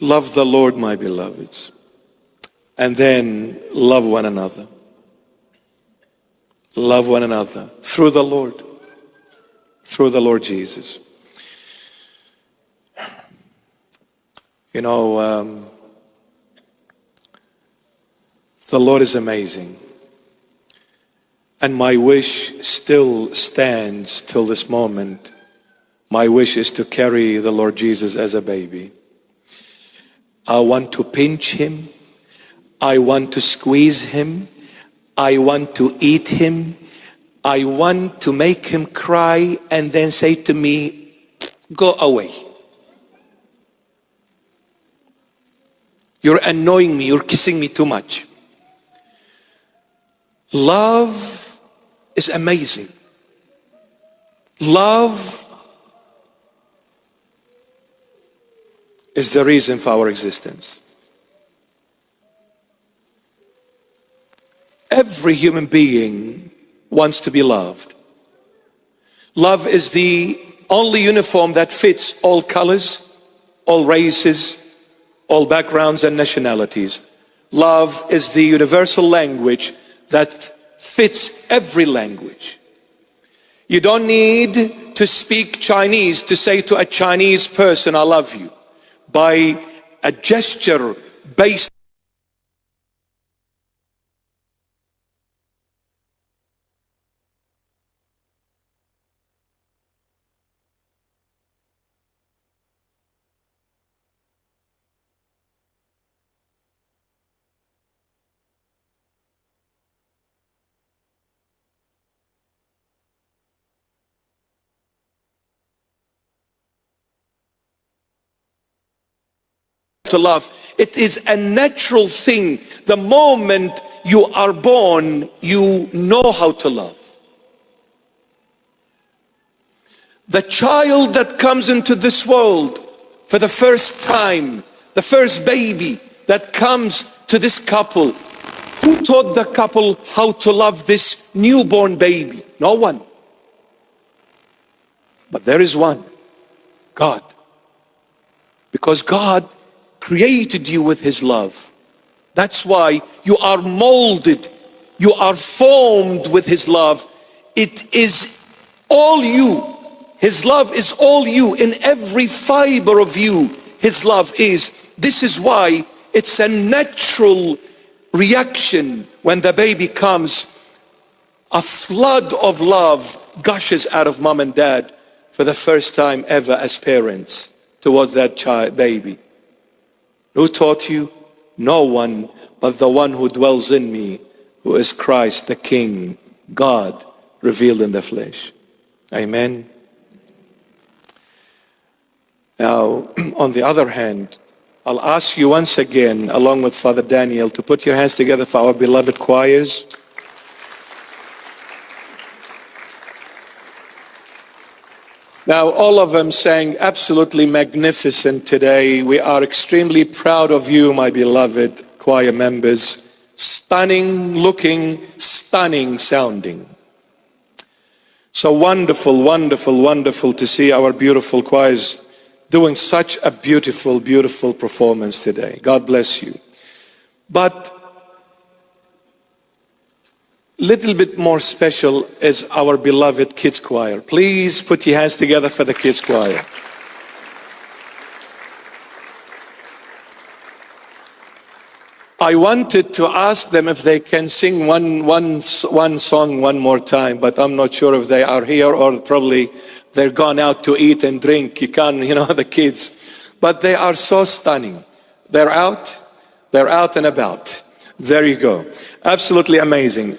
Love the Lord, my beloveds, and then love one another. Love one another through the Lord Jesus. You know, the Lord is amazing. And my wish still stands till this moment. My wish is to carry the Lord Jesus as a baby. I want to pinch him. I want to squeeze him. I want to eat him. I want to make him cry and then say to me, go away. You're annoying me. You're kissing me too much. Love is amazing. Love is the reason for our existence. Every human being wants to be loved. Love is the only uniform that fits all colors, all races, all backgrounds and nationalities. Love is the universal language that fits every language. You don't need to speak Chinese to say to a Chinese person, I love you. By a gesture based to love. It is a natural thing. The moment you are born, you know how to love. The child that comes into this world for the first time, the first baby that comes to this couple, who taught the couple how to love this newborn baby? No one. But there is one, God. Because God created you with his love. That's why you are molded, you are formed with his love. It is all you. His love is all you. In every fiber of you, his love is. This is why it's a natural reaction when the baby comes. A flood of love gushes out of mom and dad for the first time ever as parents towards that child, baby. Who taught you? No one but the one who dwells in me, who is Christ the King, God revealed in the flesh. Amen. Now, on the other hand, I'll ask you once again, along with Father Daniel, to put your hands together for our beloved choirs. Now, all of them sang absolutely magnificent today. We are extremely proud of you, my beloved choir members. Stunning looking, stunning sounding. So wonderful, wonderful, wonderful to see our beautiful choirs doing such a beautiful, beautiful performance today. God bless you. But little bit more special is our beloved kids choir. Please put your hands together for the kids choir. I wanted to ask them if they can sing one song one more time, but I'm not sure if they are here or probably they're gone out to eat and drink. You can't, the kids. But they are so stunning. They're out and about. There you go. Absolutely amazing.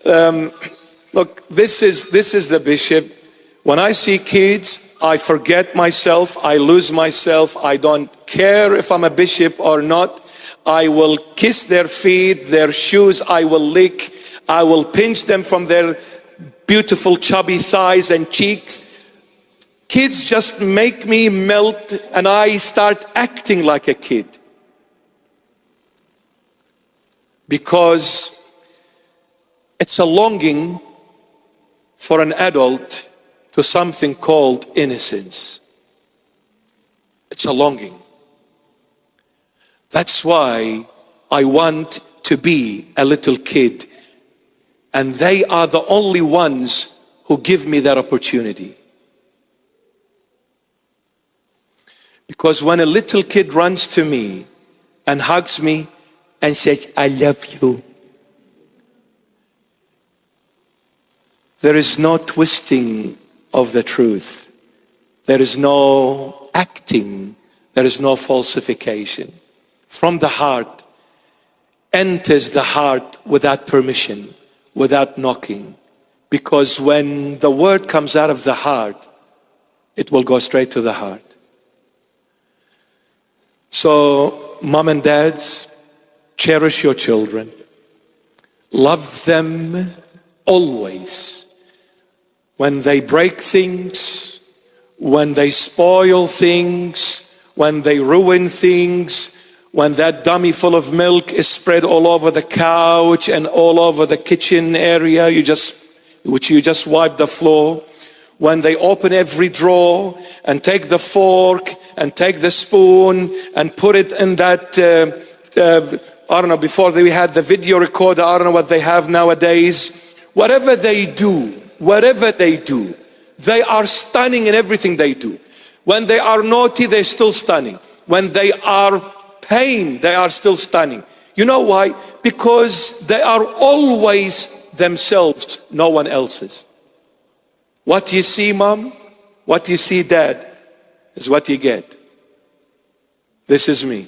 Look, this is the bishop. When I see kids, I forget myself, I lose myself. I don't care if I'm a bishop or not. I will kiss their feet, their shoes I will lick. I will pinch them from their beautiful chubby thighs and cheeks. Kids just make me melt and I start acting like a kid. Because it's a longing for an adult to something called innocence. It's a longing. That's why I want to be a little kid. And they are the only ones who give me that opportunity. Because when a little kid runs to me and hugs me and says, I love you, there is no twisting of the truth. There is no acting. There is no falsification. From the heart, enters the heart without permission, without knocking. Because when the word comes out of the heart, it will go straight to the heart. So, mom and dads, cherish your children. Love them always. When they break things, when they spoil things, when they ruin things, when that dummy full of milk is spread all over the couch and all over the kitchen area, which you just wipe the floor, when they open every drawer and take the fork and take the spoon and put it in that, I don't know, before we had the video recorder, I don't know what they have nowadays. Whatever they do, they are stunning in everything they do. When they are naughty, they're still stunning. When they are pain, they are still stunning. You know why? Because they are always themselves, no one else's. What you see, mom, what you see, dad, is what you get. This is me.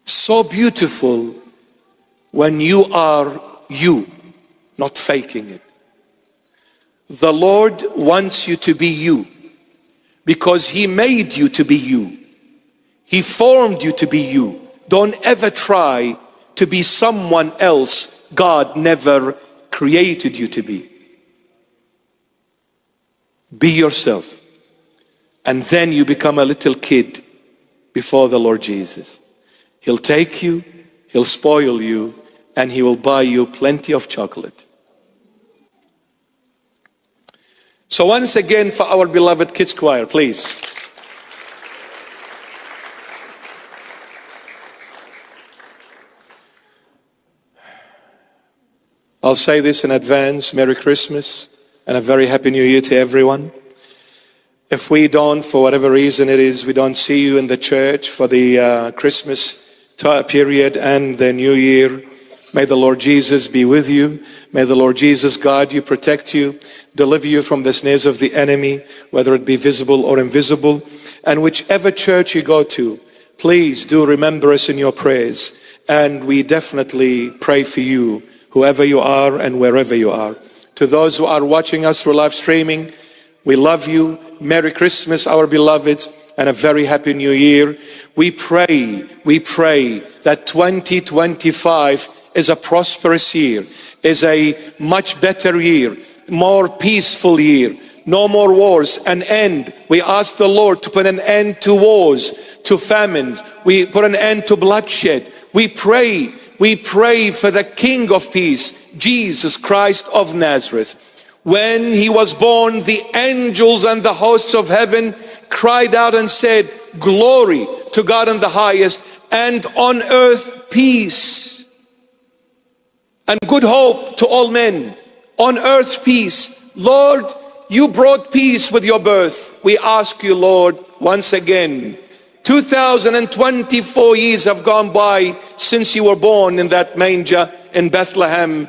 So beautiful when you are you, not faking it. The Lord wants you to be you because He made you to be you. He formed you to be you. Don't ever try to be someone else God never created you to be. Be yourself. And then you become a little kid before the Lord Jesus. He'll take you, He'll spoil you, and He will buy you plenty of chocolate. So once again, for our beloved kids choir, please. I'll say this in advance, Merry Christmas and a very Happy New Year to everyone. If we don't, for whatever reason it is, we don't see you in the church for the Christmas period and the New Year, may the Lord Jesus be with you. May the Lord Jesus guide you, protect you, deliver you from the snares of the enemy, whether it be visible or invisible. And whichever church you go to, please do remember us in your prayers. And we definitely pray for you, whoever you are and wherever you are. To those who are watching us through live streaming, we love you. Merry Christmas, our beloveds, and a very Happy New Year. We pray that 2025 is a prosperous year, is a much better year, more peaceful year, no more wars, an end. We ask the Lord to put an end to wars, to famines. We put an end to bloodshed. We pray for the King of Peace, Jesus Christ of Nazareth. When He was born, the angels and the hosts of heaven cried out and said, glory to God in the highest, and on earth peace and good hope to all men. On earth peace. Lord, you brought peace with your birth. We ask you, Lord, once again, 2024 years have gone by since you were born in that manger in Bethlehem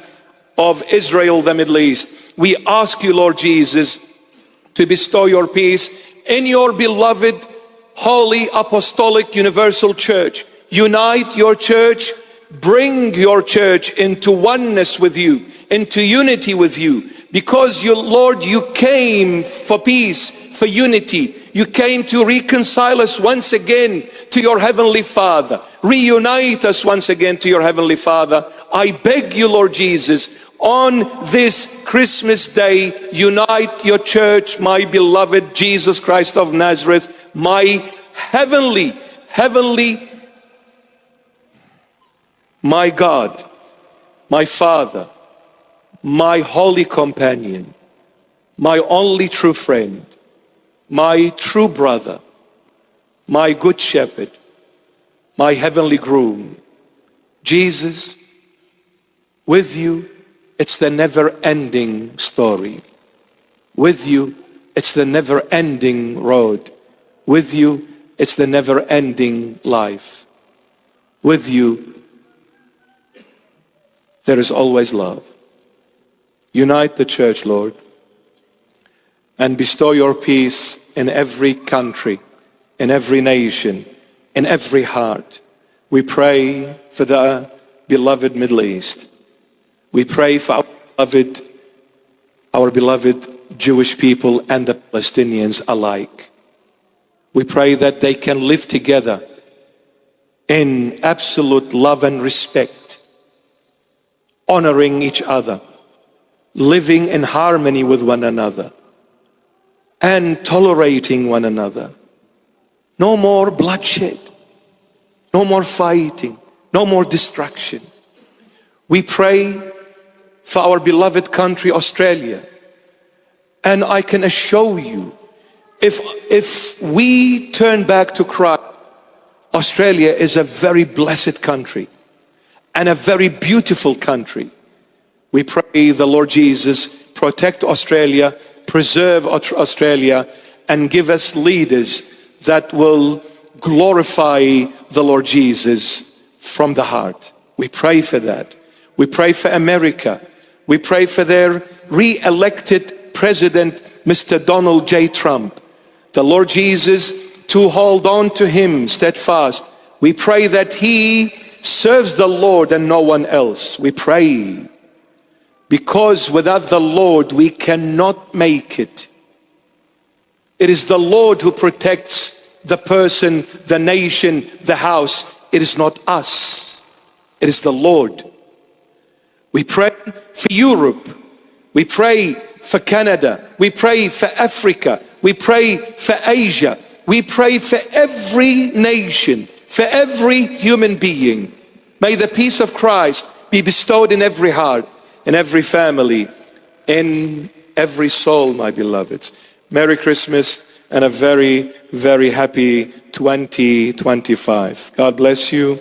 of Israel, the Middle East. We ask you, Lord Jesus, to bestow your peace in your beloved, holy, apostolic, universal church. Unite your church, bring your church into oneness with you, into unity with you. Because you, Lord, you came for peace, for unity. You came to reconcile us once again to your Heavenly Father. Reunite us once again to your Heavenly Father. I beg you, Lord Jesus, on this Christmas day, unite your church, my beloved Jesus Christ of Nazareth, my heavenly, my God, my Father, my holy companion, my only true friend, my true brother, my good shepherd, my heavenly groom. Jesus, with you, it's the never-ending story. With you, it's the never-ending road. With you, it's the never-ending life. With you, there is always love. Unite the church, Lord, and bestow your peace in every country, in every nation, in every heart. We pray for the beloved Middle East. We pray for our beloved Jewish people and the Palestinians alike. We pray that they can live together in absolute love and respect, honoring each other, living in harmony with one another, and tolerating one another. No more bloodshed, no more fighting, no more destruction. We pray for our beloved country, Australia. And I can assure you, if we turn back to Christ, Australia is a very blessed country and a very beautiful country. We pray the Lord Jesus protect Australia, preserve Australia, and give us leaders that will glorify the Lord Jesus from the heart. We pray for that. We pray for America. We pray for their re-elected President, Mr. Donald J. Trump. The Lord Jesus, to hold on to him steadfast. We pray that he serves the Lord and no one else. We pray, because without the Lord we cannot make it. It is the Lord who protects the person, the nation, the house. It is not us. It is the Lord. We pray for Europe. We pray for Canada. We pray for Africa. We pray for Asia. We pray for every nation, for every human being. May the peace of Christ be bestowed in every heart, in every family, in every soul, my beloveds. Merry Christmas and a very, very happy 2025. God bless you.